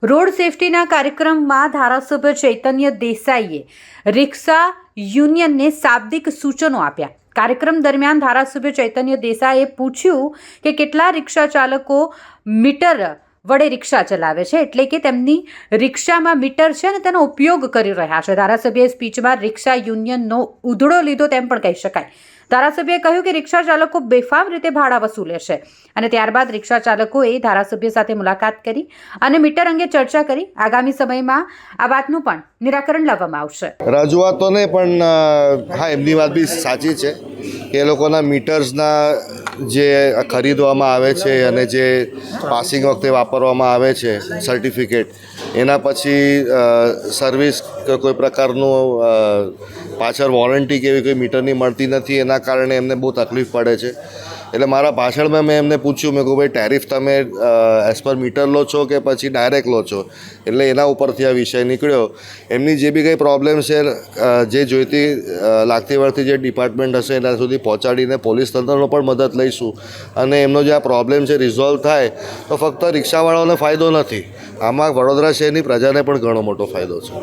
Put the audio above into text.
Road સેફટીના કાર્યક્રમમાં ધારાસભ્ય ચૈતન્ય દેસાઈએ રિક્ષા યુનિયનને શાબ્દિક સૂચનો આપ્યા। કાર્યક્રમ દરમિયાન ધારાસભ્ય ચૈતન્ય દેસાઈએ પૂછ્યું કે કેટલા રિક્ષા ચાલકો મીટર વડે રિક્ષા ચલાવે છે, એટલે કે તેમની રિક્ષામાં મીટર છે અને તેનો ઉપયોગ કરી રહ્યા છે। ધારાસભ્યએ સ્પીચમાં રિક્ષા યુનિયનનો ઉધડો લીધો તેમ પણ કહી શકાય। ધારાસભ્યએ કહ્યું કે રિક્ષા ચાલકો બેફામ રીતે ભાડા વસૂલે છે અને ત્યારબાદ રિક્ષા ચાલકોએ ધારાસભ્ય સાથે મુલાકાત કરી અને મીટર અંગે ચર્ચા કરી। આગામી સમયમાં આ વાતનું પણ નિરાકરણ લાવવામાં આવશે। રજૂઆતોને પણ હા, એમની વાત બી સાચી છે કે એ લોકોના મીટર્સના જે ખરીદવામાં આવે છે અને જે પાસિંગ વખતે વાપરવામાં આવે છે સર્ટિફિકેટ, એના પછી સર્વિસ કોઈ પ્રકારનું પાછળ વોરંટી કે એવી કોઈ મીટરની મળતી નથી, એના કારણે એમને બહુ તકલીફ પડે છે। એટલે મારા ભાષણમાં મેં એમને પૂછ્યું, મેં કહું ભાઈ ટેરિફ તમે એઝ પર મીટર લો છો કે પછી ડાયરેક્ટ લો છો? એટલે એના ઉપરથી આ વિષય નીકળ્યો। એમની જે બી કંઈ પ્રોબ્લેમ છે, જે જોઈતી લાગતી વળતી જે ડિપાર્ટમેન્ટ હશે એના સુધી પહોંચાડીને પોલીસ તંત્રનો પણ મદદ લઈશું અને એમનો જે આ પ્રોબ્લેમ છે રિઝોલ્વ થાય તો ફક્ત રિક્ષાવાળાઓને ફાયદો નથી, આમાં વડોદરા શહેરની પ્રજાને પણ ઘણો મોટો ફાયદો છે।